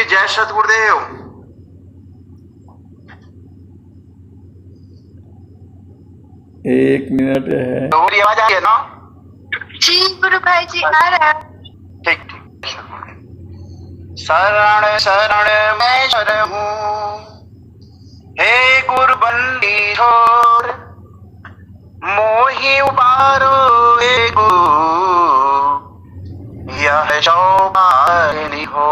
जय सतगुरुदेव। एक मिनट है। मेरी आवाज आ रही है ना? जी गुरु भाई जी आ रहा है। ठीक ठीक। शरण शरण मैं शरण हूँ, हे गुरु बंदी छोर, मोहि उबारो हे गुरु, यह सौभाग्य हो।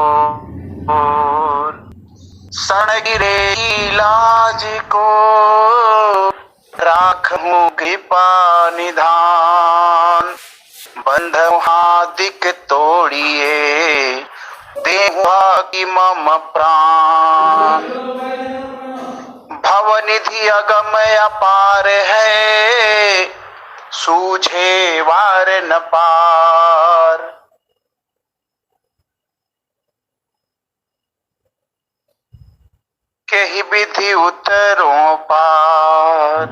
शरण गिरे इलाज को, राखूं कृपा निधान, बंध हादिक तोड़िए, देहुआ की मम प्राण। भवनिधि अगम अपार है, सूझे वार न पार। केहि विधि उतरों पार,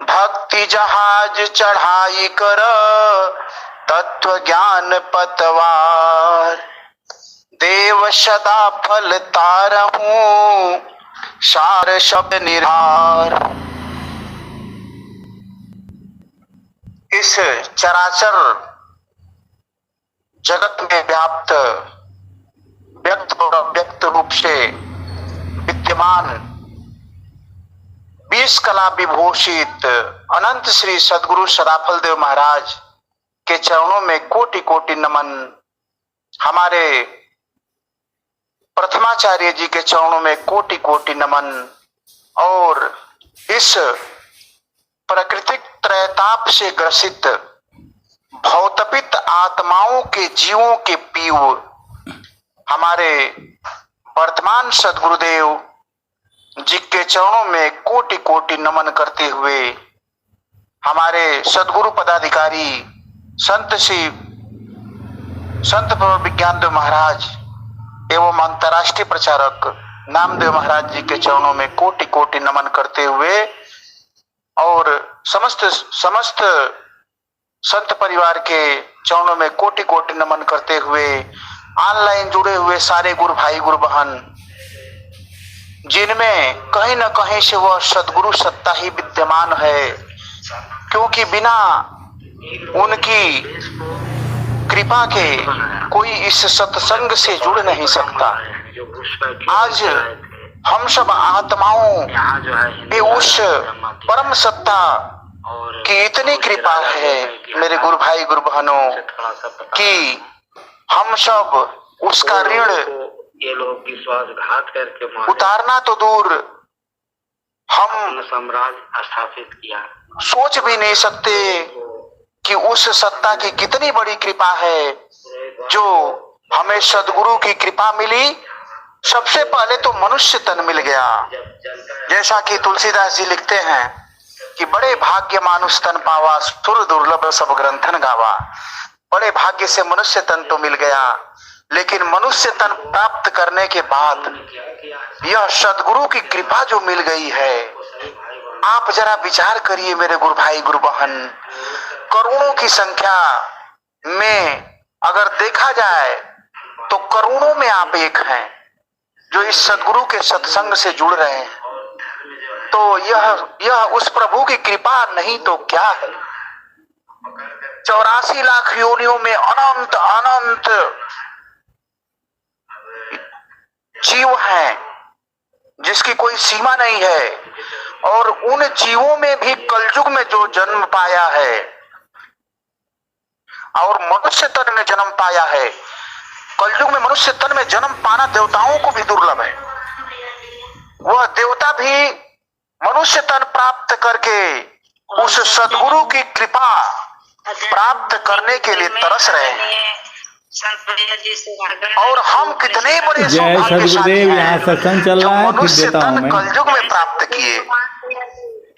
भक्ति जहाज चढ़ाई कर, तत्व ज्ञान पतवार। देव सदा फल तारहूं, सार शब्द निरार। इस चराचर जगत में व्याप्त व्यक्त और अव्यक्त रूप से विद्यमान 20 कला विभूषित अनंत श्री सद्गुरु सदाफल देव महाराज के चरणों में कोटि कोटि नमन। हमारे प्रथमाचार्य जी के चरणों में कोटि कोटि नमन। और इस प्राकृतिक त्रैताप से ग्रसित भौतपित आत्माओं के जीवों के पीव हमारे वर्तमान सद्गुरुदेव जी के चरणों में कोटि कोटि नमन करते हुए हमारे सद्गुरु पदाधिकारी संत प्रवर विज्ञानदेव महाराज एवं अंतर्राष्ट्रीय प्रचारक नामदेव महाराज जी के चरणों में कोटि कोटि नमन करते हुए और समस्त संत परिवार के चरणों में कोटि कोटि नमन करते हुए ऑनलाइन जुड़े हुए सारे गुरु भाई गुरु बहन, जिनमें कहीं न कहीं से वह सद्गुरु सत्ता ही विद्यमान है, क्योंकि बिना उनकी कृपा के कोई इस सत्संग से जुड़ नहीं सकता। आज हम सब आत्माओं पे उस परम सत्ता की इतनी कृपा है मेरे गुरु भाई गुरु बहनों कि हम सब उसका ऋण ये लोग विश्वासघात करके उतारना तो दूर, हम साम्राज्य स्थापित किया। सोच भी नहीं सकते कि उस सत्ता की कितनी बड़ी कृपा है जो हमें सद्गुरु की कृपा मिली। सबसे पहले तो मनुष्य तन मिल गया, जैसा कि तुलसीदास जी लिखते हैं कि बड़े भाग्य मानुष तन पावा, सुर दुर्लभ सब ग्रंथन गावा। बड़े भाग्य से मनुष्य तन तो मिल गया, लेकिन मनुष्य तन प्राप्त करने के बाद यह सद्गुरु की कृपा जो मिल गई है, आप जरा विचार करिए मेरे गुरु भाई गुरु बहन। करोड़ों की संख्या में अगर देखा जाए तो करोड़ों में आप एक हैं जो इस सद्गुरु के सत्संग से जुड़ रहे हैं। तो यह उस प्रभु की कृपा नहीं तो क्या है। 84 लाख योनियों में अनंत अनंत जीव हैं जिसकी कोई सीमा नहीं है, और उन जीवों में भी कलयुग में जो जन्म पाया है और मनुष्य तन में जन्म पाया है, कलयुग में मनुष्य तन में जन्म पाना देवताओं को भी दुर्लभ है। वह देवता भी मनुष्य तन प्राप्त करके उस सद्गुरु की कृपा प्राप्त करने के लिए तरस रहे हैं। और हम कितने बड़े सौभाग्यशाली हैं यहाँ सत्संग चल रहा है, फिर देता हूँ मैं। कलयुग में प्राप्त किए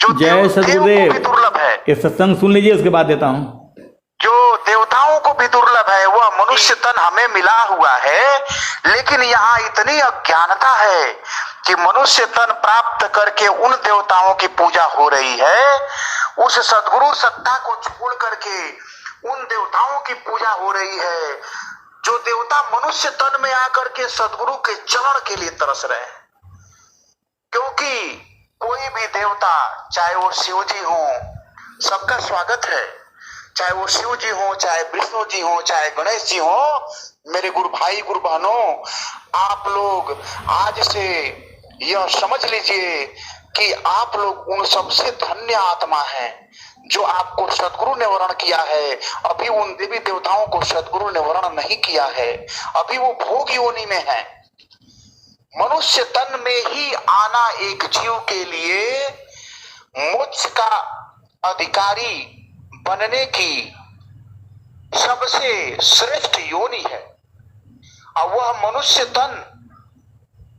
जो जय सद्गुरुदेव। दुर्लभ है। ये सत्संग सुन लीजिए, उसके बाद देता हूँ। जो देवताओं को भी दुर्लभ है वह मनुष्य तन हमें मिला हुआ है, लेकिन यहाँ इतनी अज्ञानता है कि मनुष्य तन प्राप्त करके उन देवताओं की पूजा हो रही है। उस सद्गुरु सत्ता को छोड़ करके उन देवताओं की पूजा हो रही है। जो देवता मनुष्य तन में आकर के सदगुरु के चरण के लिए तरस रहे हैं। क्योंकि कोई भी देवता, चाहे वो शिव जी हो, सबका स्वागत है। चाहे वो शिव जी हो, चाहे विष्णु जी हो, चाहे गणेश जी हो, मेरे गुरु भाई गुरु बहनों, आप लोग आज से यह समझ लीजिए कि आप लोग उन सबसे धन्य आत्मा हैं जो आपको सदगुरु ने वर्ण किया है। अभी उन देवी देवताओं को सदगुरु ने वर्ण नहीं किया है, अभी वो भोग योनि में है। मनुष्य तन में ही आना एक जीव के लिए मोक्ष का अधिकारी बनने की सबसे श्रेष्ठ योनि है। और वह मनुष्य तन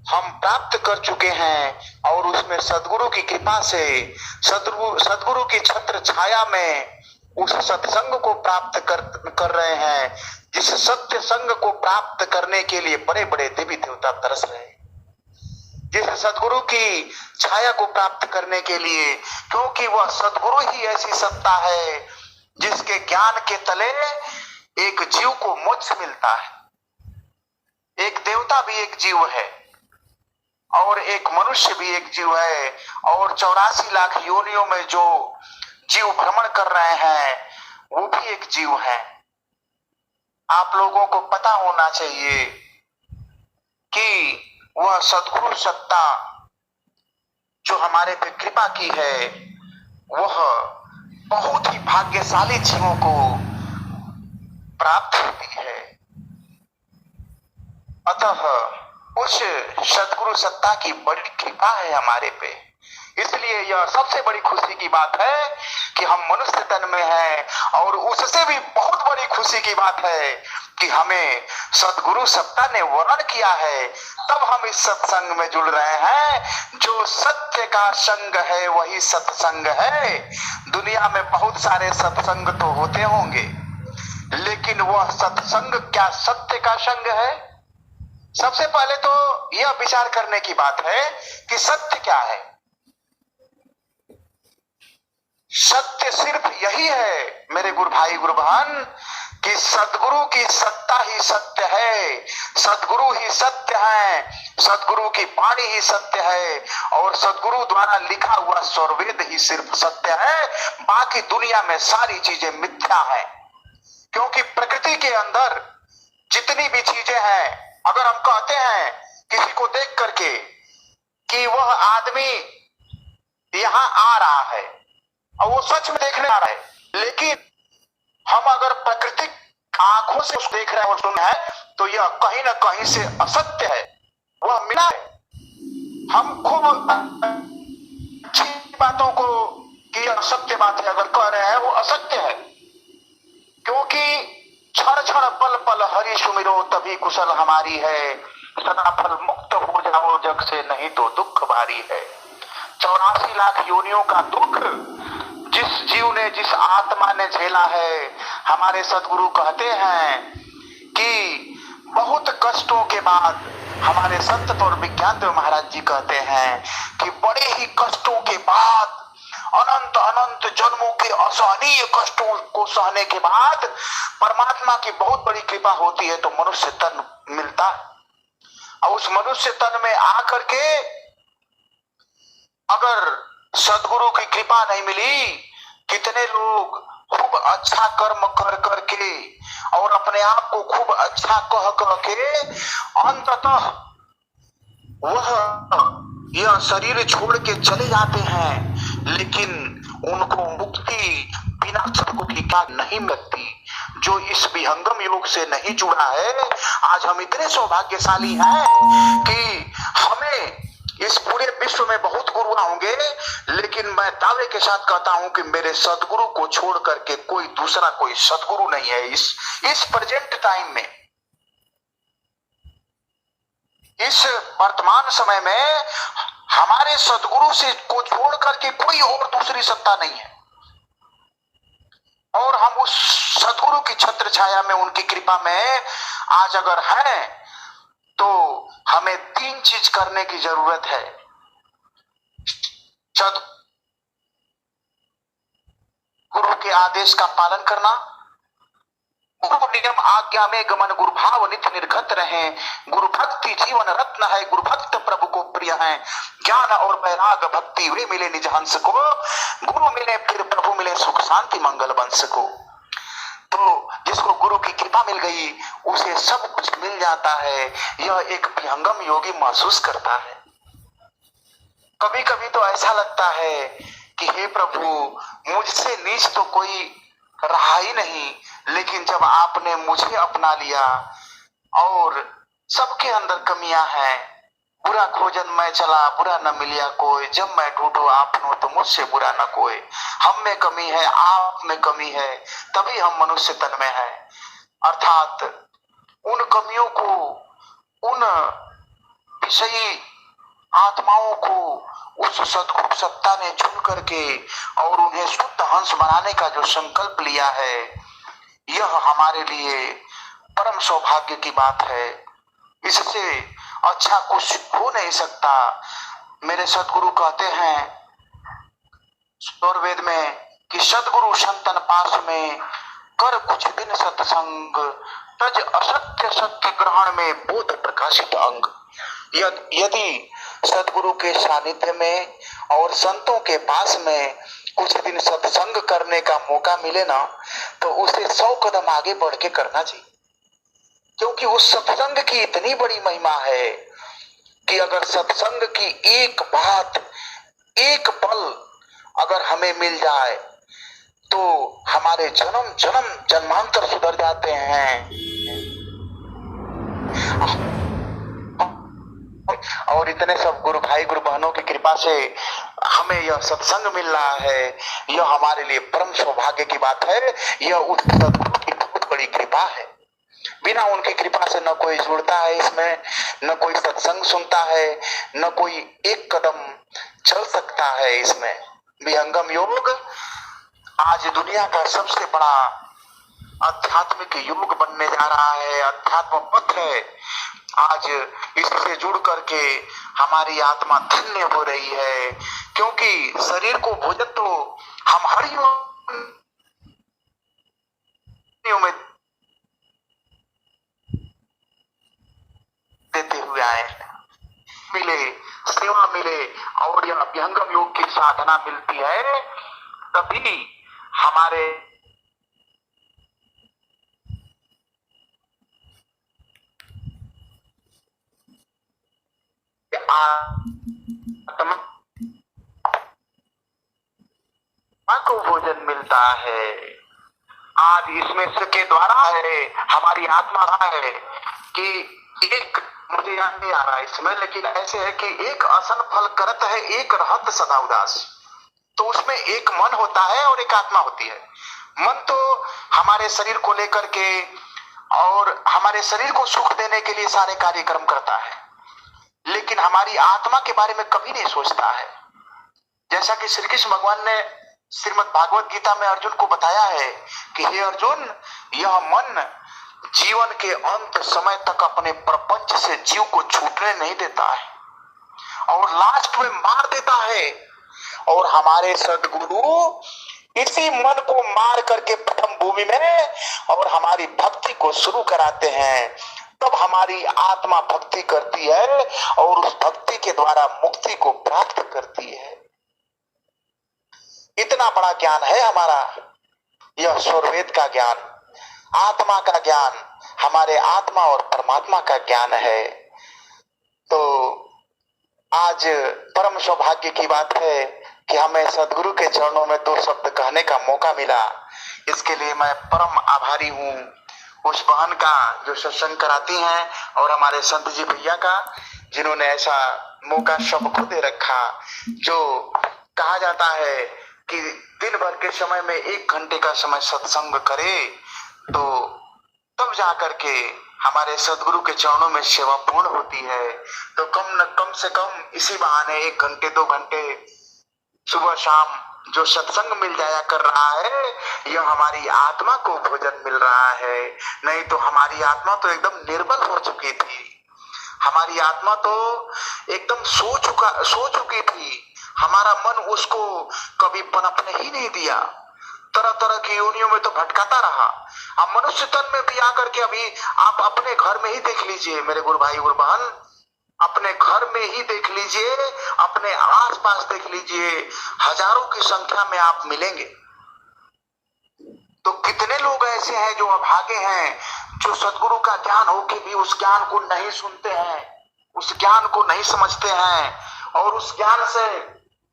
हम प्राप्त कर चुके हैं और उसमें सदगुरु की कृपा से, सदगुरु की छत्र छाया में उस सत्संग को प्राप्त कर रहे हैं, जिस सत्य संग को प्राप्त करने के लिए बड़े बड़े देवी देवता तरस रहे हैं, जिस सदगुरु की छाया को प्राप्त करने के लिए। क्योंकि वह सदगुरु ही ऐसी सत्ता है जिसके ज्ञान के तले एक जीव को मोक्ष मिलता है। एक देवता भी एक जीव है और एक मनुष्य भी एक जीव है, और 84 लाख योनियों में जो जीव भ्रमण कर रहे हैं वो भी एक जीव है। आप लोगों को पता होना चाहिए कि वह सदगुरु सत्ता जो हमारे पे कृपा की है वह बहुत ही भाग्यशाली जीवों को प्राप्त होती है। अतः उस सदगुरु सत्ता की बड़ी कृपा है हमारे पे। इसलिए यह सबसे बड़ी खुशी की बात है कि हम मनुष्य तन में हैं, और उससे भी बहुत बड़ी खुशी की बात है कि हमें सदगुरु सत्ता ने वर्ण किया है। तब हम इस सत्संग में जुड़ रहे हैं। जो सत्य का संग है वही सत्संग है। दुनिया में बहुत सारे सत्संग तो होते होंगे, लेकिन वह सत्संग क्या सत्य का संग है? सबसे पहले तो यह विचार करने की बात है कि सत्य क्या है। सत्य सिर्फ यही है मेरे गुरु भाई गुरु बहन कि सदगुरु की सत्ता ही सत्य है, सदगुरु ही सत्य है, सदगुरु की वाणी ही सत्य है, और सदगुरु द्वारा लिखा हुआ स्वर्वेद ही सिर्फ सत्य है। बाकी दुनिया में सारी चीजें मिथ्या है। क्योंकि प्रकृति के अंदर जितनी भी चीजें हैं, अगर हम कहते हैं किसी को देख करके कि वह आदमी यहां आ रहा है और वो सच में देखने आ रहा है, लेकिन हम अगर प्राकृतिक आंखों से उसको देख रहे हैं और सुन रहे हैं तो यह कहीं ना कहीं से असत्य है, वह मिला है। हम खूब अच्छी बातों को कि असत्य बात है अगर कह रहे हैं, वो असत्य है। क्योंकि क्षण क्षण पल पल हरि सुमिरो तभी कुशल हमारी है, सदा फल मुक्त हो जाओ जग से नहीं तो दुख भारी है। 84 लाख योनियों का दुख जिस जीव ने, जिस आत्मा ने झेला है, हमारे सदगुरु कहते हैं कि बहुत कष्टों के बाद, हमारे संत और विज्ञान महाराज जी कहते हैं कि बड़े ही कष्टों के बाद, अनंत अनंत जन्मों के असहनीय कष्टों को सहने के बाद परमात्मा की बहुत बड़ी कृपा होती है तो मनुष्य तन मिलता है। और उस मनुष्य तन में आकर के अगर सदगुरु की कृपा नहीं मिली, कितने लोग खूब अच्छा कर्म कर करके और अपने आप को खूब अच्छा कह के अंततः वह यह शरीर छोड़ के चले जाते हैं, लेकिन उनको मुक्ति बिना सदगुरु की क्या नहीं मिलती। जो इस विहंगम योग से नहीं जुड़ा है, आज हम इतने सौभाग्यशाली हैं कि हमें इस पूरे विश्व में बहुत गुरु होंगे, लेकिन मैं दावे के साथ कहता हूं कि मेरे सदगुरु को छोड़ करके कोई दूसरा कोई सदगुरु नहीं है इस प्रेजेंट टाइम में। इस वर्तमान समय में हमारे सदगुरु से को छोड़ करके कोई और दूसरी सत्ता नहीं है। और हम उस सदगुरु की छत्र छाया में, उनकी कृपा में आज अगर हैं तो हमें 3 चीज करने की जरूरत है। गुरु के आदेश का पालन करना, गुरु नियम आज्ञा में गमन गुरु भाव नित्य निर्घत रहे। गुरु भक्ति जीवन रत्न है, गुरु भक्त प्रभु को प्रिय है। ज्ञान और वैराग भक्ति वे मिले निज हंस को, गुरु मिले फिर प्रभु मिले सुख शांति मंगल वंश को। तो जिसको गुरु की कृपा मिल गई उसे सब कुछ मिल जाता है, यह एक विहंगम योगी महसूस करता है। कभी कभी तो ऐसा लगता है कि हे प्रभु, मुझसे नीच तो कोई रहा ही नहीं, लेकिन जब आपने मुझे अपना लिया और सबके अंदर कमियां हैं, बुरा खोजन मैं चला बुरा न मिलिया कोई, जब मैं ढूंढूं आपनो तो मुझसे बुरा न कोई। हम में कमी है, आप में कमी है, तभी हम मनुष्य तन में है। अर्थात उन कमियों को, उन विषयी आत्माओं को उस सद्गुरु सत्ता ने चुन करके और उन्हें शुद्ध हंस बनाने का जो संकल्प लिया है, यह हमारे लिए परम सौभाग्य की बात है। इससे अच्छा कुछ हो नहीं सकता। मेरे सद्गुरु कहते हैं स्वर्वेद में कि सद्गुरु संतन पास में कर कुछ दिन सत्संग, तज असत्य सत्य ग्रहण में बोध प्रकाशित अंग। यदि सद्गुरु के सानिध्य में और संतों के पास में कुछ दिन सत्संग करने का मौका मिले ना, तो उसे 100 कदम आगे बढ़ के करना चाहिए, क्योंकि उस सत्संग की इतनी बड़ी महिमा है कि अगर सत्संग की एक बात, एक पल अगर हमें मिल जाए तो हमारे जन्म जन्म जन्मांतर सुधर जाते हैं। और इतने सब गुरु भाई गुरु बहनों की कृपा से हमें यह सत्संग मिल रहा है, यह हमारे लिए परम सौभाग्य की बात है। यह उस सद्गुरु की बहुत बड़ी कृपा है। बिना उनकी कृपा से न कोई जुड़ता है इसमें, न कोई सत्संग सुनता है, न कोई एक कदम चल सकता है इसमें। विहंगम योग आज दुनिया का सबसे बड़ा आध्यात्मिक युग बनने जा रहा है, अध्यात्म पथ है। आज इससे जुड़ करके हमारी आत्मा धन्य हो रही है, क्योंकि शरीर को भोजन तो हम हर में देते हुए आए हैं। मिले, सेवा मिले और यह विहंगम योग की साधना मिलती है, तभी हमारे आत्मा को भोजन मिलता है। आज इसमें के द्वारा है हमारी आत्मा है कि एक, मुझे याद नहीं आ रहा इसमें, लेकिन ऐसे है कि एक असन फल करत है, एक रहत सदा उदास। तो उसमें एक मन होता है और एक आत्मा होती है। मन तो हमारे शरीर को लेकर के और हमारे शरीर को सुख देने के लिए सारे कार्यक्रम करता है, लेकिन हमारी आत्मा के बारे में कभी नहीं सोचता है। जैसा कि श्री कृष्ण भगवान ने श्रीमद् भागवत गीता में अर्जुन को बताया है कि हे अर्जुन, यह मन जीवन के अंत समय तक अपने प्रपंच से जीव को छूटने नहीं देता है और लास्ट में मार देता है। और हमारे सद्गुरु इसी मन को मार करके प्रथम भूमि में और हमारी भक्ति को शुरू कराते हैं। तब हमारी आत्मा भक्ति करती है और उस भक्ति के द्वारा मुक्ति को प्राप्त करती है। इतना बड़ा ज्ञान है हमारा, यह स्वरवेद का ज्ञान, आत्मा का ज्ञान, हमारे आत्मा और परमात्मा का ज्ञान है। तो आज परम सौभाग्य की बात है कि हमें सद्गुरु के चरणों में 2 शब्द कहने का मौका मिला। इसके लिए मैं परम आभारी हूँ उस बहन का जो सत्संग कराती हैं और हमारे संत जी भैया का, जिन्होंने ऐसा मौका सबको दे रखा। जो कहा जाता है कि दिन भर के समय में 1 घंटे का समय सत्संग करे तो तब जाकर के हमारे सद्गुरु के चरणों में सेवा पूर्ण होती है। तो कम से कम इसी बहाने 1 घंटे 2 घंटे सुबह शाम जो सत्संग मिल जाया कर रहा है, यह हमारी आत्मा को भोजन मिल रहा है। नहीं तो हमारी आत्मा तो एकदम निर्बल हो चुकी थी, हमारी आत्मा तो एकदम सो चुकी थी। हमारा मन उसको कभी पनपने ही नहीं दिया। तरह तरह की योनियों में तो भटकाता रहा। अब मनुष्य तन में भी आकर के अभी आप अपने घर में ही देख लीजिए मेरे गुरु भाई गुरु बहन, अपने घर में ही देख लीजिए, अपने आसपास देख लीजिए, हजारों की संख्या में आप मिलेंगे। तो कितने लोग ऐसे हैं जो अभागे हैं, जो सदगुरु का ज्ञान होके भी उस ज्ञान को नहीं सुनते हैं, उस ज्ञान को नहीं समझते हैं और उस ज्ञान से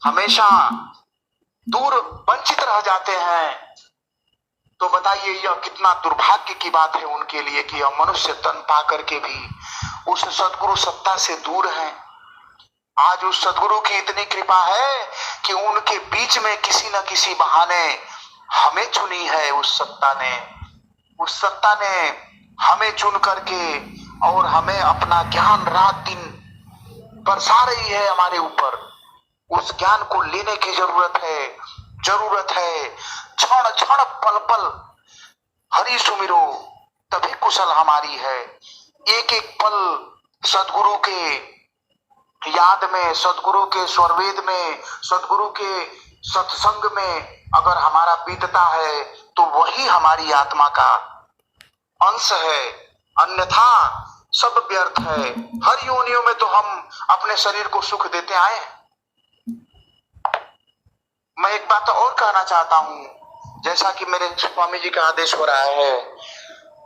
हमेशा दूर वंचित रह जाते हैं। तो बताइए यह कितना दुर्भाग्य की बात है उनके लिए कि यह मनुष्य तन पा करके भी उस सदगुरु सत्ता से दूर हैं। आज उस सदगुरु की इतनी कृपा है कि उनके बीच में किसी न किसी बहाने हमें चुनी है उस सत्ता ने। उस सत्ता ने हमें चुन करके और हमें अपना ज्ञान रात दिन बरसा रही है हमारे ऊपर। उस ज्ञान को लेने की जरूरत है। क्षण क्षण पल पल हरि सुमिरो तभी कुशल हमारी है। एक एक पल सदगुरु के याद में, सदगुरु के स्वरवेद में, सदगुरु के सत्संग में अगर हमारा बीतता है तो वही हमारी आत्मा का अंश है, अन्यथा सब व्यर्थ है। हर योनियों में तो हम अपने शरीर को सुख देते आए। मैं एक बात और कहना चाहता हूं, जैसा कि मेरे स्वामी जी का आदेश हो रहा है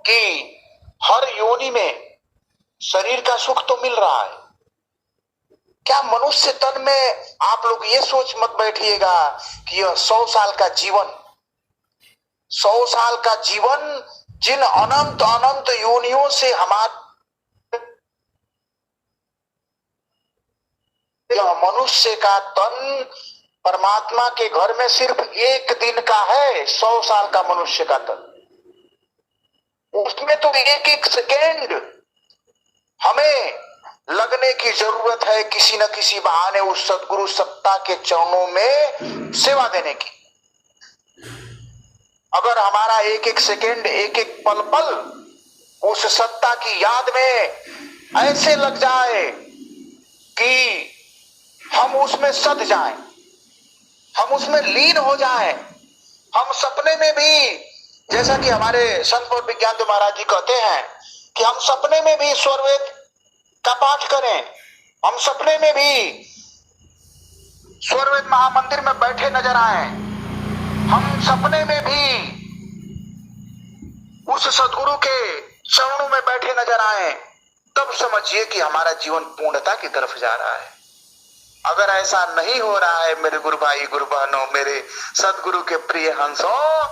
कि हर योनि में शरीर का सुख तो मिल रहा है। क्या मनुष्य तन में आप लोग ये सोच मत बैठिएगा कि यह 100 साल का जीवन, 100 साल का जीवन जिन अनंत अनंत योनियों से हमारे यह मनुष्य का तन परमात्मा के घर में सिर्फ एक दिन का है। 100 साल का मनुष्य का तन, उसमें तो एक एक सेकेंड हमें लगने की जरूरत है किसी न किसी बहाने उस सदगुरु सत्ता के चरणों में सेवा देने की। अगर हमारा एक एक सेकेंड, एक एक पल पल उस सत्ता की याद में ऐसे लग जाए कि हम उसमें सद जाएं, हम उसमें लीन हो जाएं, हम सपने में भी, जैसा कि हमारे संत और विज्ञान महाराज जी कहते हैं कि हम सपने में भी स्वरवेद का पाठ करें, हम सपने में भी स्वरवेद महामंदिर में बैठे नजर आए, हम सपने में भी उस सदगुरु के चरणों में बैठे नजर आए, तब समझिए कि हमारा जीवन पूर्णता की तरफ जा रहा है। अगर ऐसा नहीं हो रहा है मेरे गुरु भाई गुरु बहनों, मेरे सदगुरु के प्रिय हंसों,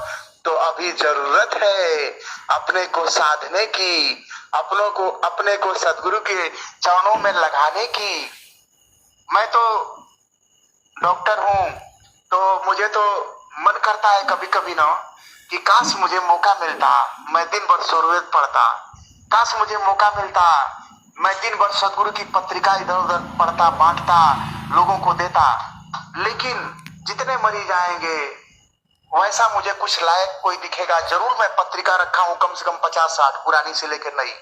तो अभी जरूरत है अपने को साधने की, अपने को सदगुरु के चरणों में लगाने की। मैं तो डॉक्टर हूं, तो मुझे तो मन करता है कभी कभी ना कि काश मुझे मौका मिलता, मैं दिन भर स्वरवेद पढ़ता, काश मुझे मौका मिलता मैं दिन भर सदगुरु की पत्रिका इधर उधर पढ़ता, बांटता, लोगों को देता। लेकिन जितने मरीज आएंगे वैसा मुझे कुछ लायक कोई दिखेगा जरूर। मैं पत्रिका रखा हूं कम से कम 50-60 पुरानी से लेकर नई,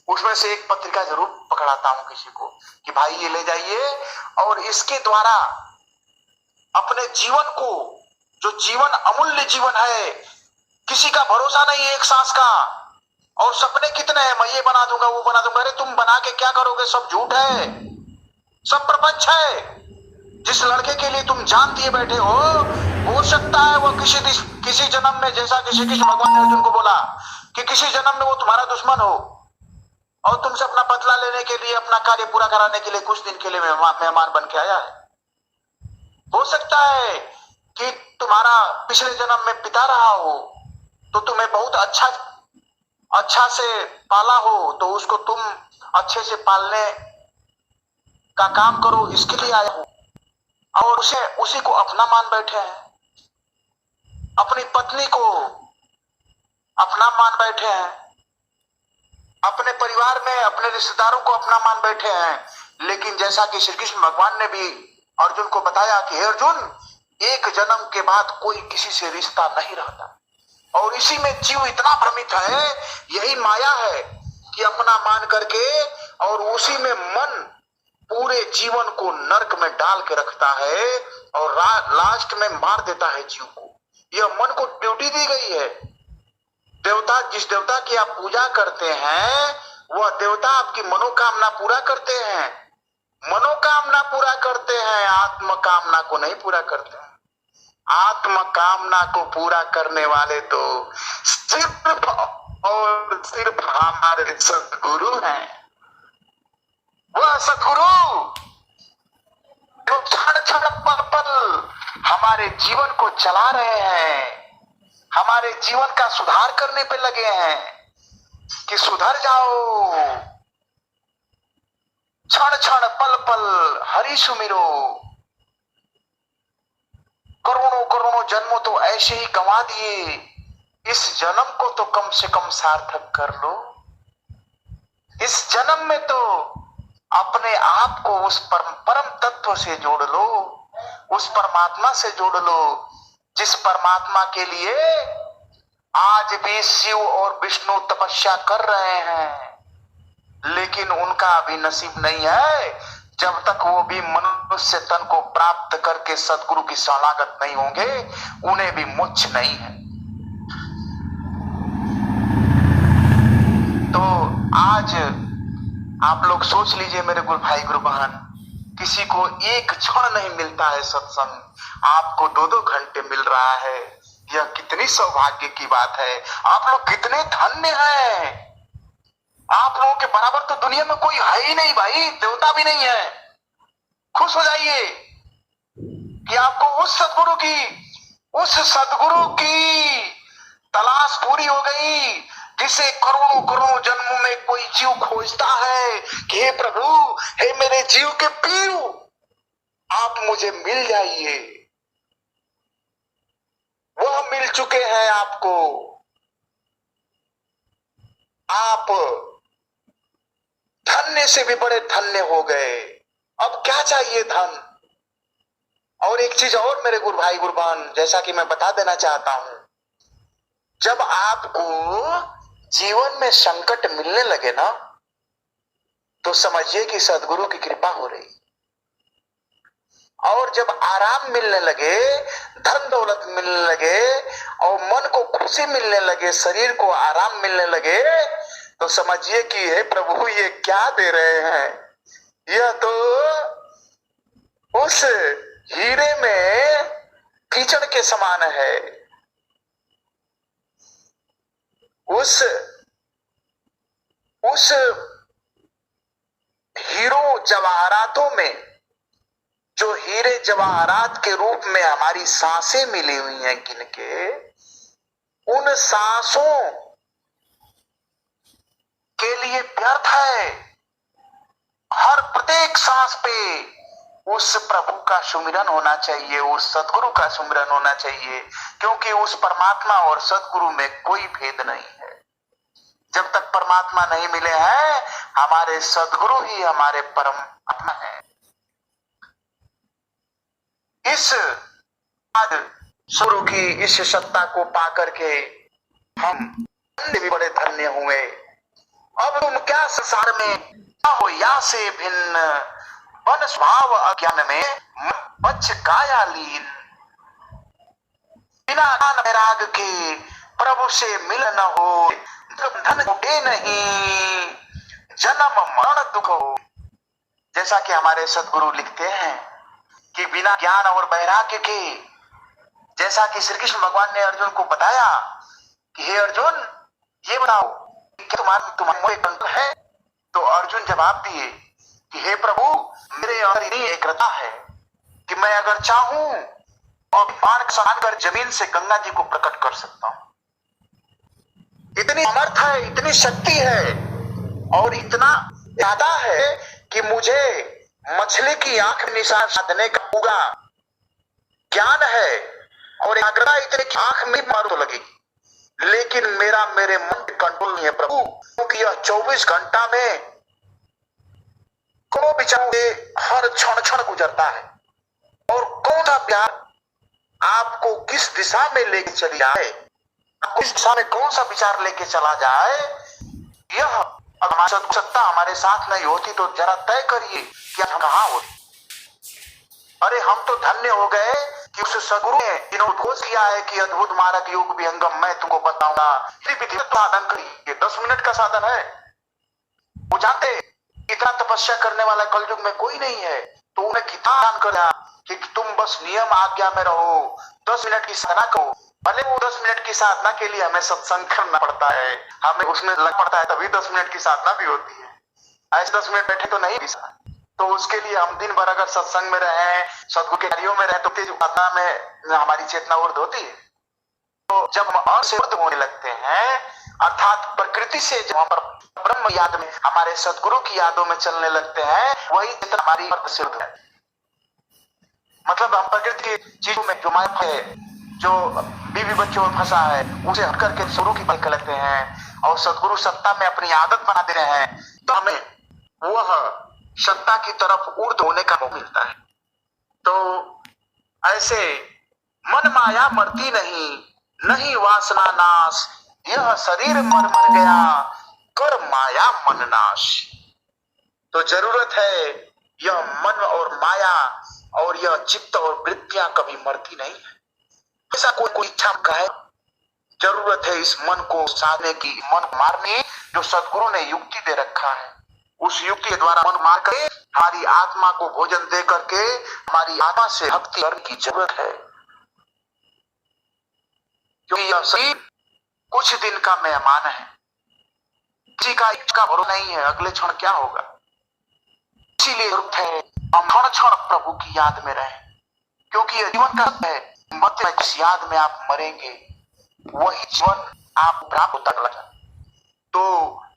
उसमें से एक पत्रिका जरूर पकड़ाता हूं किसी को कि भाई ये ले जाइए, और इसके द्वारा अपने जीवन को, जो जीवन अमूल्य जीवन है, किसी का भरोसा नहीं एक सांस का, और सपने कितने हैं, मैं ये बना दूंगा वो बना दूंगा। अरे तुम बना के क्या करोगे, सब झूठ है, सब प्रपंच है। जिस लड़के के लिए तुम जान दिए बैठे हो सकता है वो किसी जन्म में, जैसा कि श्री कृष्ण भगवान ने अर्जुन को बोला कि किसी जन्म में वो तुम्हारा दुश्मन हो और तुमसे अपना बदला लेने के लिए, अपना कार्य पूरा कराने के लिए कुछ दिन के लिए मेहमान बन के आया है। हो सकता है कि तुम्हारा पिछले जन्म में पिता रहा हो तो तुम्हें बहुत अच्छा से पाला हो, तो उसको तुम अच्छे से पालने का काम करो, इसके लिए आया हो। और उसी को अपना मान बैठे हैं, अपनी पत्नी को अपना मान बैठे हैं, अपने परिवार में अपने रिश्तेदारों को अपना मान बैठे हैं। लेकिन जैसा कि श्री कृष्ण भगवान ने भी अर्जुन को बताया कि हे अर्जुन, एक जन्म के बाद कोई किसी से रिश्ता नहीं रहता, और इसी में जीव इतना भ्रमित है। यही माया है कि अपना मान करके और उसी में मन पूरे जीवन को नरक में डाल के रखता है और लास्ट में मार देता है जीव को। यह मन को ड्यूटी दी गई है। देवता, जिस देवता की आप पूजा करते हैं वह देवता आपकी मनोकामना पूरा करते हैं, मनोकामना पूरा करते हैं, आत्म कामना को नहीं पूरा करते हैं। आत्म कामना को पूरा करने वाले तो सिर्फ और सिर्फ हमारे सदगुरु हैं। वह सदगुरु जो क्षण क्षण पल पल हमारे जीवन को चला रहे हैं, हमारे जीवन का सुधार करने पे लगे हैं कि सुधर जाओ, क्षण क्षण पल पल हरि सुमिरो। करोड़ों करोड़ों जन्मों तो ऐसे ही गंवा दिए, इस जन्म को तो कम से कम सार्थक कर लो। इस जन्म में तो अपने आप को उस परम तत्व से जोड़ लो, उस परमात्मा से जोड़ लो जिस परमात्मा के लिए आज भी शिव और विष्णु तपस्या कर रहे हैं, लेकिन उनका अभी नसीब नहीं है। जब तक वो भी मनुष्य तन को प्राप्त करके सदगुरु की शरणागत नहीं होंगे, उन्हें भी मोक्ष नहीं है। तो आज आप लोग सोच लीजिए मेरे गुरु भाई गुरु बहन, किसी को एक क्षण नहीं मिलता है सत्संग, आपको 2-2 घंटे मिल रहा है। यह कितनी सौभाग्य की बात है। आप लोग कितने धन्य हैं। आप लोगों के बराबर तो दुनिया में कोई है ही नहीं भाई, देवता भी नहीं है। खुश हो जाइए कि आपको उस सदगुरु की तलाश पूरी हो गई, जिसे करोड़ों करोड़ों जन्मों में कोई जीव खोजता है कि हे प्रभु, हे मेरे जीव के पीर, आप मुझे मिल जाइए। वह मिल चुके हैं आपको। आप धन्य से भी बड़े धन्य हो गए। अब क्या चाहिए धन। और एक चीज और मेरे गुरु भाई गुरु बहन, जैसा कि मैं बता देना चाहता हूं, जब आपको जीवन में संकट मिलने लगे ना, तो समझिए कि सदगुरु की कृपा हो रही। और जब आराम मिलने लगे, धन दौलत मिलने लगे और मन को खुशी मिलने लगे, शरीर को आराम मिलने लगे, तो समझिए कि हे प्रभु, ये क्या दे रहे हैं। यह तो उस हीरे में कीचड़ के समान है। उस हीरो जवाहरातों में, जो हीरे जवाहरात के रूप में हमारी सांसें मिली हुई हैं किनके, उन सांसों के लिए व्यर्थ है। हर प्रत्येक सांस पे उस प्रभु का सुमिरन होना चाहिए, उस सदगुरु का सुमिरन होना चाहिए, क्योंकि उस परमात्मा और सदगुरु में कोई भेद नहीं है। जब तक परमात्मा नहीं मिले हैं, हमारे सदगुरु ही हमारे परम आत्मा है। इस आज सुरु की इस सत्ता को पा करके हम भी बड़े धन्य हुए। अब तुम क्या संसार में हो या से भिन्न, बन स्वभाव अज्ञान में बच काया लीन। बिना ज्ञान वैराग के प्रभु से मिल न हो, धन उठे नहीं, जन्म मरण दुख हो। जैसा कि हमारे सदगुरु लिखते हैं कि बिना ज्ञान और वैराग्य के, जैसा कि श्री कृष्ण भगवान ने अर्जुन को बताया कि हे अर्जुन, ये बताओ क्या तुम्हारे कंट्रोल है। तो अर्जुन जवाब दिए कि हे प्रभु, मेरे अंदर इतनी एकाग्रता है कि मैं अगर चाहूं और बाण समान कर जमीन से गंगा जी को प्रकट कर सकता हूं। इतनी समर्थ है, इतनी शक्ति है और इतना ज्यादा है कि मुझे मछली की आंख में निशान साधने का पूरा ज्ञान है और एकाग्रता इतनी कि आंख में मारो तो लगेगी, लेकिन मेरे मन पे कंट्रोल नहीं है प्रभु, क्योंकि यह 24 घंटा में करोड़ों विचारों से हर क्षण क्षण गुजरता है। और कौन सा प्यार आपको किस दिशा में लेके चली जाए, आपको किस दिशा में कौन सा विचार लेके चला जाए, यह हमारी सत्ता हमारे साथ नहीं होती तो जरा तय करिए कि हम कहां होते। अरे हम तो धन्य हो गए कि उस सदगुरु ने जिन्होंने घोष किया है कि अद्भुत मार्ग योग विहंगम मैं तुमको बताऊंगा, साधन करिए। 10 मिनट का साधन है। वो जानते इतना तपस्या करने वाला कलयुग में कोई नहीं है, तो उन्हें कितना दान कर कि तुम बस नियम आज्ञा में रहो, 10 मिनट की साधना करो। भले वो 10 मिनट की साधना के लिए हमें सत्संग करना पड़ता है, हमें उसमें लग पड़ता है, तभी 10 मिनट की साधना भी होती है। ऐसे 10 मिनट बैठे तो नहीं भी। तो उसके लिए हम दिन भर अगर सत्संग में रहे, सदगुरु के कार्यों में रहे, तो तेज साधना में हमारी चेतना ऊर्ध होती है। तो जब हम और से ऊर्ध होने लगते हैं, अर्थात प्रकृति से जब हम ब्रह्म याद में, हमारे सदगुरु की यादों में चलने लगते हैं, वही चेतना हमारी सिद्ध है। मतलब हम प्रकृति की चीजों में जो माया है, जो बीवी बच्चों में फंसा है, उसे हट करके सदगुरु की पकड़ लेते हैं और सदगुरु सत्ता में अपनी आदत बना दे रहे हैं, तो हमें वह सत्ता की तरफ ऊर्ध्व होने का मौका मिलता है। तो ऐसे मन माया मरती नहीं, नहीं वासना नाश, यह शरीर मर मर गया, कर माया मन नाश। तो जरूरत है, यह मन और माया और यह चित्त और वृत्तियां कभी मरती नहीं है। ऐसा कोई इच्छा का है, जरूरत है इस मन को साधने की, मन मारने जो सदगुरु ने युक्ति दे रखा है, उस युक्ति के द्वारा मन मार कर हमारी आत्मा को भोजन दे करके हमारी आत्मा से भक्ति करने की जरूरत है। क्योंकि यह शरीर कुछ दिन का मेहमान है, किसी का भरोसा नहीं है अगले क्षण क्या होगा। इसीलिए जरूरत है हम क्षण क्षण प्रभु की याद में रहें, क्योंकि यह जीवन का सत्य है। मत में जिस याद में आप मरेंगे वही जीवन आप प्राप्त होता लगा। तो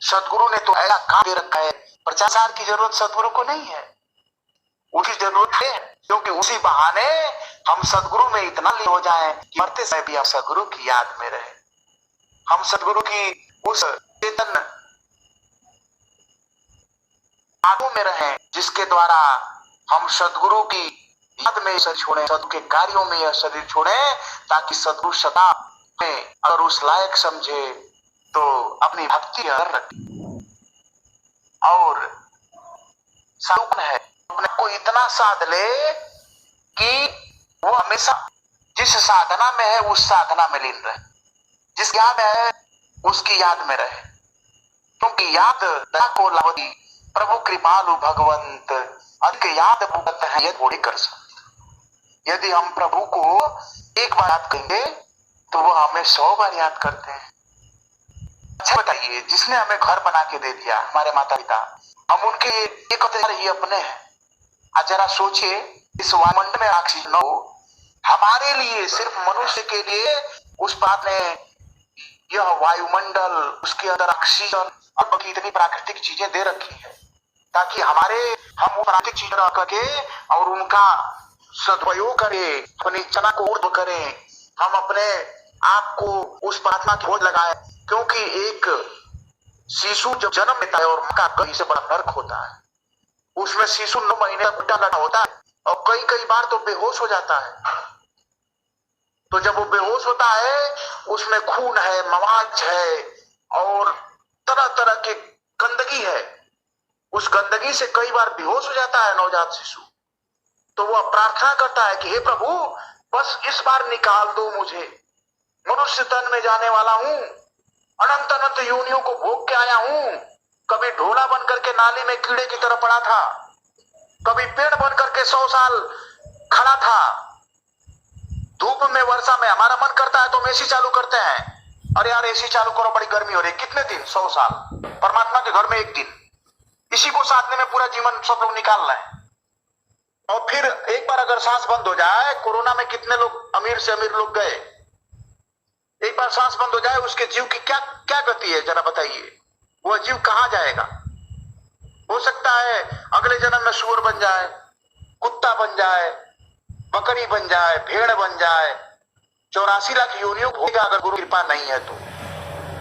सदगुरु ने तो ऐसा काम दे रखा है, प्रचार की जरूरत सदगुरु को नहीं है, उसकी जरूरत है क्योंकि उसी बहाने हम सदगुरु में इतना लीन हो जाएं कि मरते समय भी आप सदगुरु की याद में रहे। हम सदगुरु की उस चेतन यादों में रहें जिसके द्वारा हम सदगुरु की याद में शरीर छोड़े, सदगुरु के कार्यों में यह शरीर छोड़े, ताकि सदगुरु सदा में अगर उस लायक समझे तो अपनी भक्ति अगर रखे। और साधन है अपने को इतना साध ले कि वो हमेशा जिस साधना में है उस साधना में लीन रहे, जिस याद में है उसकी याद में रहे। क्योंकि याद दया को लावती, प्रभु कृपालु भगवंत, अधिक याद भुगत है ये थोड़ी कर सकते। यदि हम प्रभु को एक बार याद करेंगे तो वो हमें 100 बार याद करते हैं। अच्छा बताइए, जिसने हमें घर बना के दे दिया, हमारे माता पिता, हम उनके एक ही अपने हैं। आज जरा सोचिए, इस वायुमंडल में ऑक्सीजन हो, हमारे लिए सिर्फ मनुष्य के लिए उस बात ने यह वायुमंडल, उसके अंदर ऑक्सीजन और बाकी इतनी प्राकृतिक चीजें दे रखी है, ताकि हम वो प्राकृतिक चीजें रख करके और उनका सदुपयोग करें, अपनी चना को ऊर्ध्व करें, हम अपने आप को उस परमात्मा की खोज लगाए। क्योंकि एक शिशु जब जन्म लेता है और मां का गर्भ से बड़ा नर्क होता है, उसमें शिशु 9 महीने तक उल्टा लगा होता है और कई बार तो बेहोश हो जाता है। तो जब वो बेहोश होता है, उसमें खून है, मवाज है और तरह तरह की गंदगी है, उस गंदगी से कई बार बेहोश हो जाता है नवजात शिशु। तो वह प्रार्थना करता है कि हे प्रभु, बस इस बार निकाल दो मुझे, मनुष्य तन में जाने वाला हूं, अनंत अनंत योनियों को भोग के आया हूं। कभी ढोला बन करके नाली में कीड़े की तरह पड़ा था, कभी पेड़ बन करके 100 साल खड़ा था, धूप में वर्षा में। हमारा मन करता है तो हम एसी चालू करते हैं, अरे यार एसी चालू करो, बड़ी गर्मी हो रही है। कितने दिन? 100 साल। परमात्मा के घर में एक दिन, इसी को साधने में पूरा जीवन सब लोग निकाल रहे हैं। और फिर एक बार अगर सांस बंद हो जाए, कोरोना में कितने लोग अमीर से अमीर लोग गए, एक बार सांस बंद हो जाए, उसके जीव की क्या क्या गति है जरा बताइए। वह जीव कहां जाएगा? हो सकता है अगले जन्म में सूअर बन जाए, कुत्ता बन जाए, बकरी बन जाए, भेड़ बन जाए। 84 लाख योनियों होगा अगर गुरु कृपा नहीं है तो।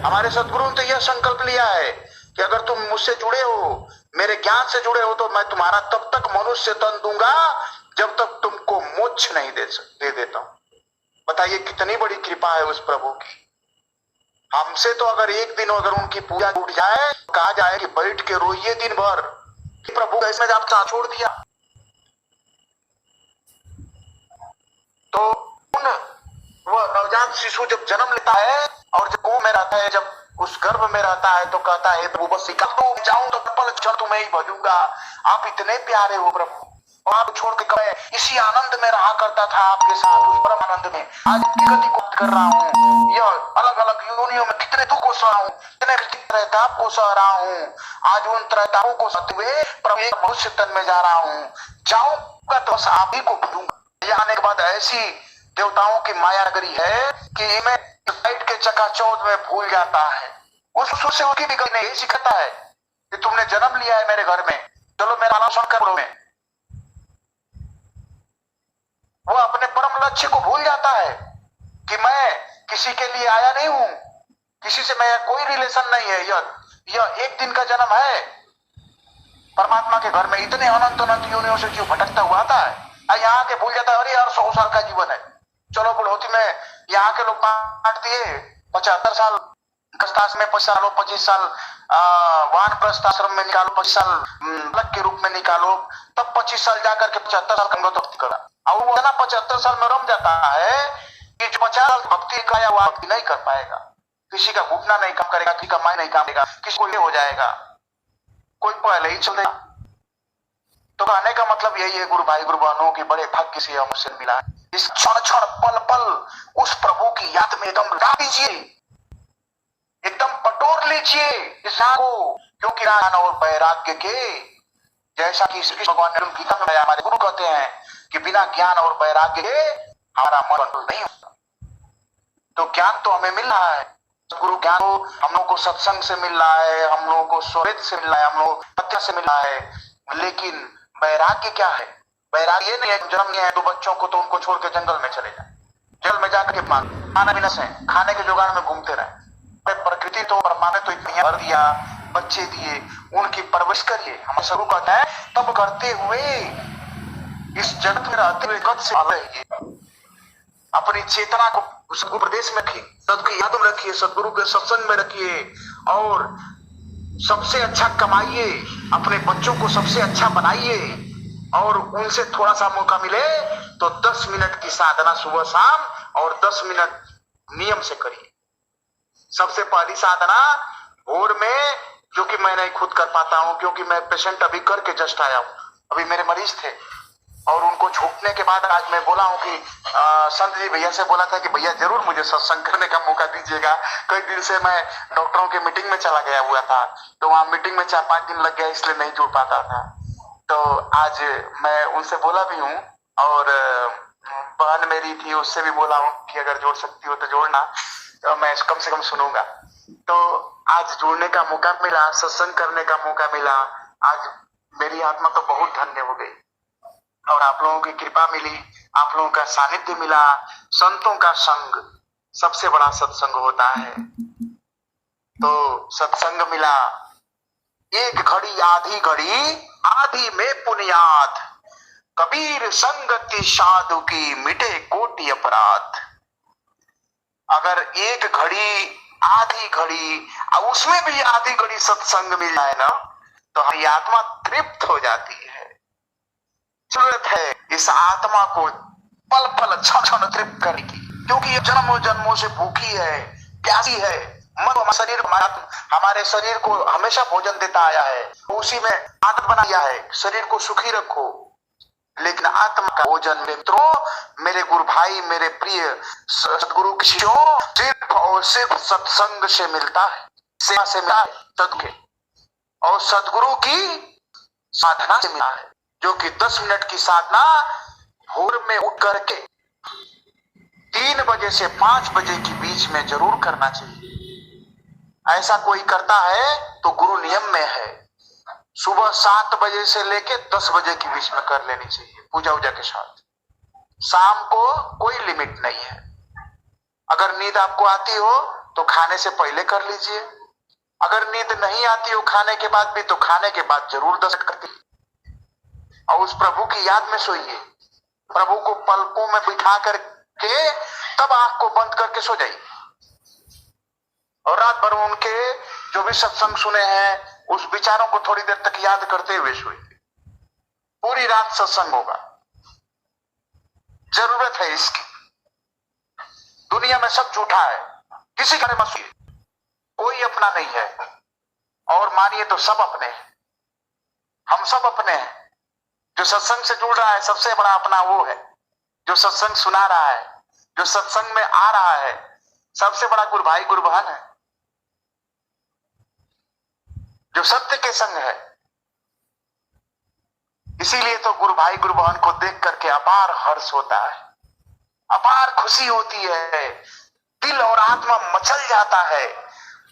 हमारे सदगुरु ने तो यह संकल्प लिया है कि अगर तुम मुझसे जुड़े हो, मेरे ज्ञान से जुड़े हो, तो मैं तुम्हारा तब तक मनुष्य तन दूंगा जब तक तुमको मोक्ष नहीं दे देता हूं। बताइए कितनी बड़ी कृपा है उस प्रभु की। हमसे तो अगर एक दिन अगर उनकी पूजा उठ जाए, कहा जाए कि बैठ के रोइए दिन भर, प्रभु इसमें आप साथ छोड़ दिया। तो वह नवजात शिशु जब जन्म लेता है और जब कुएं में रहता है, जब उस गर्भ में रहता है, तो कहता है प्रभु बस जाऊं तो पल क्षण तुम्हें ही भजूंगा, आप इतने प्यारे हो प्रभु। और आप छोड़ के कहे इसी आनंद में रहा करता था आपके साथ, उस परम आनंद में आज की गति को कर रहा हूँ। यह अलग अलग योनियों में कितने दुख को सह रहा हूँ, कितने त्रैताप को सह रहा हूँ, आज उन त्रैतापों को सहते हुए प्रभु एक मनुष्य तन में जा रहा हूँ। जाऊंगा तो बस आप ही को भजूंगा। आने के बाद ऐसी देवताओं की माया नगरी है कि इन्हें लाइट के चकाचौंध में भूल जाता है। उस से उनकी भी गई नहीं सिखाता है कि तुमने जन्म लिया है मेरे घर में, चलो मेरा अनुसरण करो। में वो अपने परम लक्ष्य को भूल जाता है कि मैं किसी के लिए आया नहीं हूं, किसी से मेरा कोई रिलेशन नहीं है। यह एक दिन का जन्म है। परमात्मा के घर में इतने अनंत अनंत योनियों से क्यों भटकता हुआ आता है। यहाँ के भूल जाता है अरे यार 100 साल का जीवन है, चलो बुढ़ौती में यहाँ के लोग बांट दिए 75 साल गृहस्थाश्रम में 25 साल, 25 साल वानप्रस्थ आश्रम में निकालो, 25 साल अलग के रूप में निकालो, तब 25 साल जाकर के 75 साल का तो भक्ति करा। और वो ना 75 साल में रम जाता है कि जो 50 साल भक्ति का या भक्ति नहीं कर पाएगा, किसी का घुटना नहीं काम करेगा, किसी का माई नहीं काम करेगा, किसी को ये हो जाएगा, कोई पहले ही चल देगा। तो कहने का मतलब यही है गुरु भाई गुरु बहनों की बड़े भाग्य से हमसे मिला है। इस क्षण क्षण पल पल उस प्रभु की याद में एकदम लगा दीजिए, एकदम पटोर लीजिए इस को, क्योंकि ज्ञान और वैराग्य के, जैसा कि श्री कृष्ण भगवान ने गीता में बताया, हमारे गुरु कहते हैं कि बिना ज्ञान और वैराग्य के हमारा मन कंट्रोल नहीं होता। तो ज्ञान तो हमें मिल रहा है, गुरु ज्ञान हम लोगों को सत्संग से मिल रहा है, हम लोगों को स्ववेद से मिल रहा है, हम लोग सत्य से मिल रहा है, लेकिन वैराग्य क्या है? वैराग्य नहीं है जन्म लिए हैं 2 बच्चों को तो उनको छोड़ के जंगल में चले जाए, जंगल में जाकर के खाना भी न से खाने के जुगाड़ में घूमते रहे। प्रकृति तो ब्रह्मा ने तो इतनी भर दिया, बच्चे दिए, उनकी परवरिश करिए। हम शुरू करते हैं तब करते हुए इस जगत में रहते हुए कद से रहिए, अपनी चेतना को सदगुरु प्रदेश में रखिए, सदगुरु की याद में रखिए, सदगुरु के सत्संग में रखिए और सबसे अच्छा कमाइए, अपने बच्चों को सबसे अच्छा बनाइए और उनसे थोड़ा सा मौका मिले तो 10 मिनट की साधना सुबह शाम और 10 मिनट नियम से करिए। सबसे पहली साधना भोर में, जो कि मैं नहीं खुद कर पाता हूं क्योंकि मैं पेशेंट अभी करके जस्ट आया हूं, अभी मेरे मरीज थे और उनको छूटने के बाद आज मैं बोला हूं कि संत जी भैया से बोला था कि भैया जरूर मुझे सत्संग करने का मौका दीजिएगा। कई दिन से मैं डॉक्टरों के मीटिंग में चला गया हुआ था, तो वहां मीटिंग में 4-5 दिन लग गया, इसलिए नहीं जुड़ पाता था। तो आज मैं उनसे बोला भी हूँ और बहन मेरी थी उससे भी बोला हूँ कि अगर जोड़ सकती हो तो जोड़ना, तो मैं कम से कम सुनूंगा। तो आज जुड़ने का मौका मिला, सत्संग करने का मौका मिला, आज मेरी आत्मा तो बहुत धन्य हो गई और आप लोगों की कृपा मिली, आप लोगों का सानिध्य मिला। संतों का संग सबसे बड़ा सत्संग होता है, तो सत्संग मिला। एक घड़ी आधी घड़ी आधी में पुनियाद, कबीर संगति साधु की मिटे कोटि अपराध। अगर एक घड़ी आधी घड़ी और उसमें भी आधी घड़ी सत्संग मिल जाए ना, तो हमारी आत्मा तृप्त हो जाती है। जरूरत है इस आत्मा को पल पल क्षण क्षण तृप्त करने की, क्योंकि ये जन्मों जन्मों से भूखी है, प्यासी है। मन शरीर हमारे शरीर को हमेशा भोजन देता आया है, उसी में आदत बनाया है, शरीर को सुखी रखो। लेकिन आत्मा का भोजन मित्रों, मेरे गुरु भाई, मेरे प्रिय सदगुरु शिष्यों, सिर्फ और सिर्फ सत्संग से मिलता है, सेवा से मिलता है, सदके और सदगुरु की साधना से मिलता है, जो कि 10 मिनट की साधना भोर में उठ करके 3 बजे से 5 बजे के बीच में जरूर करना चाहिए। ऐसा कोई करता है तो गुरु नियम में है, सुबह 7 बजे से लेके 10 बजे के बीच में कर लेनी चाहिए पूजा उजा के साथ। शाम को कोई लिमिट नहीं है। अगर नींद आपको आती हो तो खाने से पहले कर लीजिए, अगर नींद नहीं आती हो खाने के बाद भी, तो खाने के बाद जरूर 10 मिनट करती और उस प्रभु की याद में सोइए। प्रभु को पलकों में बिठा करके तब आंख को बंद करके सो जाइए और रात भर उनके जो भी सत्संग सुने हैं उस विचारों को थोड़ी देर तक याद करते हुए सोइए। पूरी रात सत्संग होगा। जरूरत है इसकी। दुनिया में सब झूठा है, किसी का मत सुनिए, कोई अपना नहीं है, और मानिए तो सब अपने हैं। हम सब अपने हैं। जो सत्संग से जुड़ रहा है सबसे बड़ा अपना वो है, जो सत्संग सुना रहा है, जो सत्संग में आ रहा है, सबसे बड़ा गुरु भाई गुरु बहन है, जो सत्य के संग है। इसीलिए तो गुरु भाई गुरु बहन को देख करके अपार हर्ष होता है, अपार खुशी होती है, दिल और आत्मा मचल जाता है,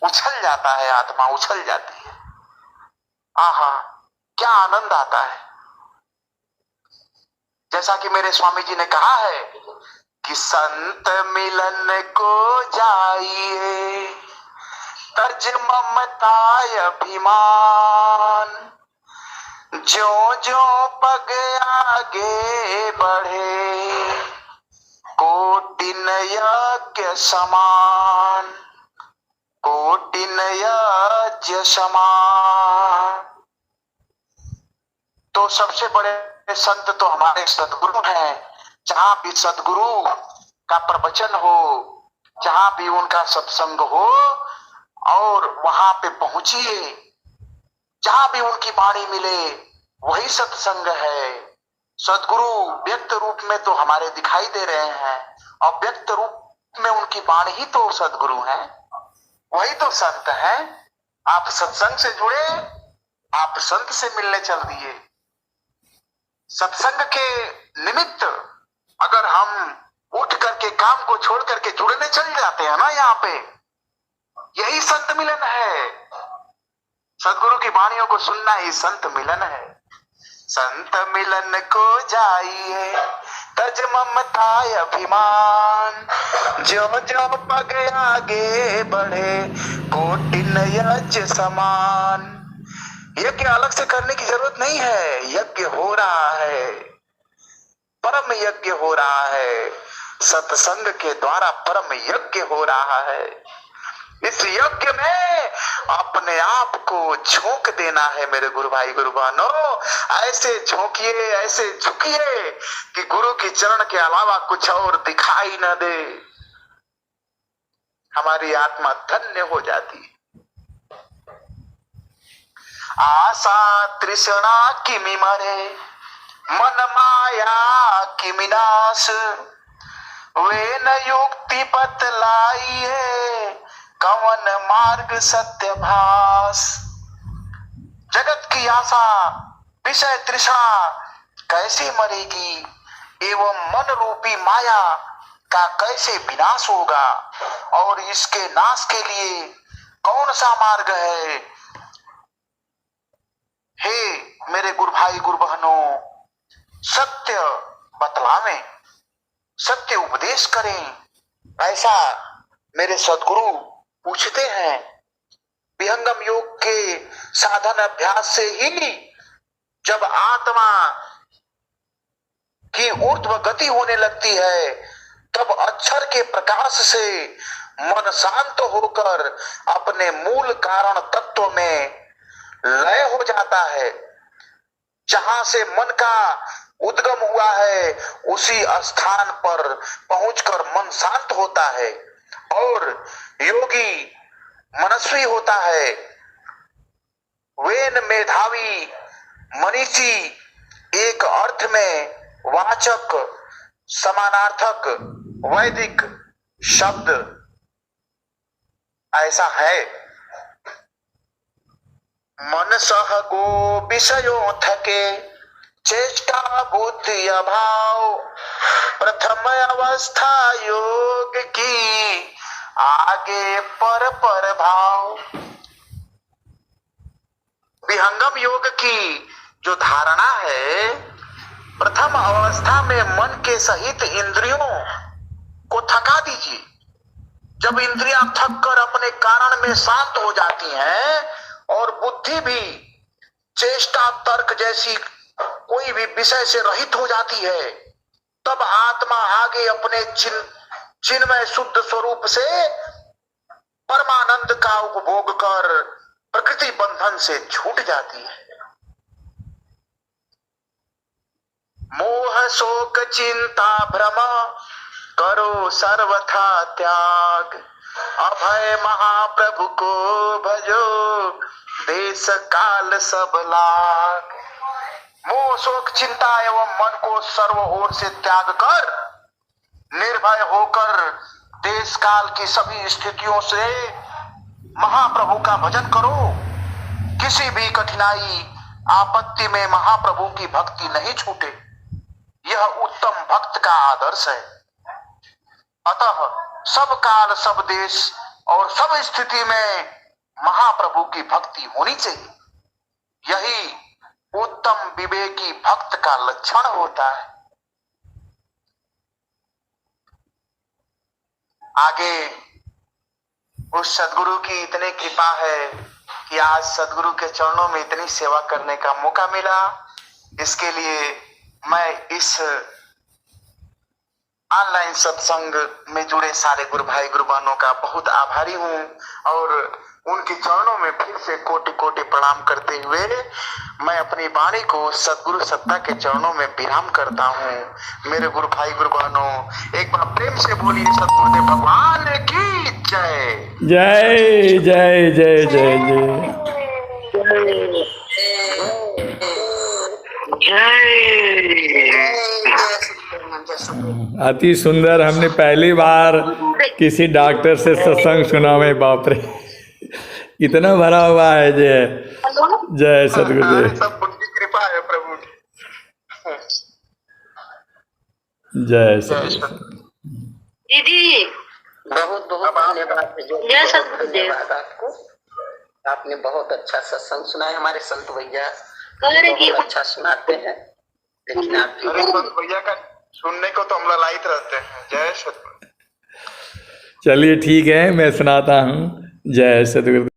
उछल जाता है, आत्मा उछल जाती है। आहा, क्या आनंद आता है। जैसा कि मेरे स्वामी जी ने कहा है कि संत मिलन को जाइए, तज ममता अभिमान, जो जो पग आगे बढ़े, कोटिन यज्ञ समान, कोटिन यज्ञ समान। तो सबसे बड़े संत तो हमारे सदगुरु हैं। जहां भी सदगुरु का प्रवचन हो, जहां भी उनका सत्संग हो, और वहां पे पहुंचिए, जहां भी उनकी वाणी मिले, वही सत्संग है। सदगुरु व्यक्त रूप में तो हमारे दिखाई दे रहे हैं, और व्यक्त रूप में उनकी वाणी ही तो सदगुरु हैं, वही तो संत हैं। आप सत्संग से जुड़े, आप संत से मिलने चल दिए। सत्संग के निमित्त अगर हम उठ करके काम को छोड़ करके जुड़ने चल जाते हैं ना, यहाँ पे यही संत मिलन है। सदगुरु की वाणियों को सुनना ही संत मिलन है। संत मिलन को जाइए, तज ममता अभिमान, जो जो पग आगे बढ़े, कोटिन यज्ञ समान। यज्ञ अलग से करने की जरूरत नहीं है, यज्ञ हो रहा है, परम यज्ञ हो रहा है। सत्संग के द्वारा परम यज्ञ हो रहा है। इस यज्ञ में अपने आप को झोंक देना है मेरे गुरु भाई गुरु बहनों। ऐसे झोंकिए, ऐसे झुकिए कि गुरु की चरण के अलावा कुछ और दिखाई न दे। हमारी आत्मा धन्य हो जाती है। आशा तृष्णा किमि मरे, मन माया किमि नाश, वे न युक्ति बतलाई है, कवन मार्ग सत्य भास। जगत की आशा विषय तृष्णा कैसे मरेगी, एवं मन रूपी माया का कैसे विनाश होगा, और इसके नाश के लिए कौन सा मार्ग है। हे मेरे गुरु भाई गुरु बहनों, सत्य बतलावें, सत्य उपदेश करें, ऐसा मेरे सदगुरु पूछते हैं। विहंगम योग के साधन अभ्यास से ही जब आत्मा की ऊर्ध्व गति होने लगती है, तब अक्षर के प्रकाश से मन शांत होकर अपने मूल कारण तत्व में लय हो जाता है। जहां से मन का उद्गम हुआ है, उसी स्थान पर पहुंचकर मन शांत होता है और योगी मनस्वी होता है। वेन मेधावी मनीषी एक अर्थ में वाचक समानार्थक वैदिक शब्द ऐसा है। मन सह गो विषयों थके, चेष्टा बुद्धि अभाव, प्रथम अवस्था योग की, आगे पर भाव। विहंगम योग की जो धारणा है, प्रथम अवस्था में मन के सहित इंद्रियों को थका दीजिए। जब इंद्रियां थक कर अपने कारण में शांत हो जाती हैं और बुद्धि भी चेष्टा तर्क जैसी कोई भी विषय से रहित हो जाती है, तब आत्मा आगे अपने चिन्मय शुद्ध स्वरूप से परमानंद का उपभोग कर प्रकृति बंधन से छूट जाती है। मोह शोक चिंता भ्रम करो सर्वथा त्याग, अभय महाप्रभु को भजो देश काल सब लाग। मोह शोक चिंता एवं मन को सर्व ओर से त्याग कर निर्भय होकर देश काल की सभी स्थितियों से महाप्रभु का भजन करो। किसी भी कठिनाई आपत्ति में महाप्रभु की भक्ति नहीं छूटे, यह उत्तम भक्त का आदर्श है। अतः सब काल सब देश और सब स्थिति में महाप्रभु की भक्ति होनी चाहिए। यही उत्तम विवेकी भक्त का लक्षण होता है। आगे उस सदगुरु की इतनी कृपा है कि आज सदगुरु के चरणों में इतनी सेवा करने का मौका मिला। इसके लिए मैं इस ऑनलाइन सत्संग में जुड़े सारे गुरु भाई गुरु बहनों का बहुत आभारी हूँ और उनके चरणों में फिर से कोटि कोटि प्रणाम करते हुए मैं अपनी वाणी को सदगुरु सत्ता के चरणों में विराम करता हूँ। मेरे गुरु भाई गुरु बहनों, एक बार प्रेम से बोलिए सदगुरुदेव भगवान की जय। जय जय जय जय जय। अति सुंदर। हमने पहली बार किसी डॉक्टर से सत्संग सुना में, बाप रे इतना भरा हुआ है। जय जय सदगुरुदेव। सब उनकी कृपा है प्रभु की। जय सदगुरुदेव। दीदी बहुत बहुत धन्यवाद। जय सतगुरुदेव। धन्यवाद आपको, आपने बहुत अच्छा सत्संग सुनाया। हमारे संत भैया बहुत अच्छा सुनाते हैं, लेकिन आपकी अरे संत भैया का सुनने को तो हम ललायित रहते हैं। जय सतगुरु। चलिए ठीक है, मैं सुनाता हूँ। जय सदगुरुदेव।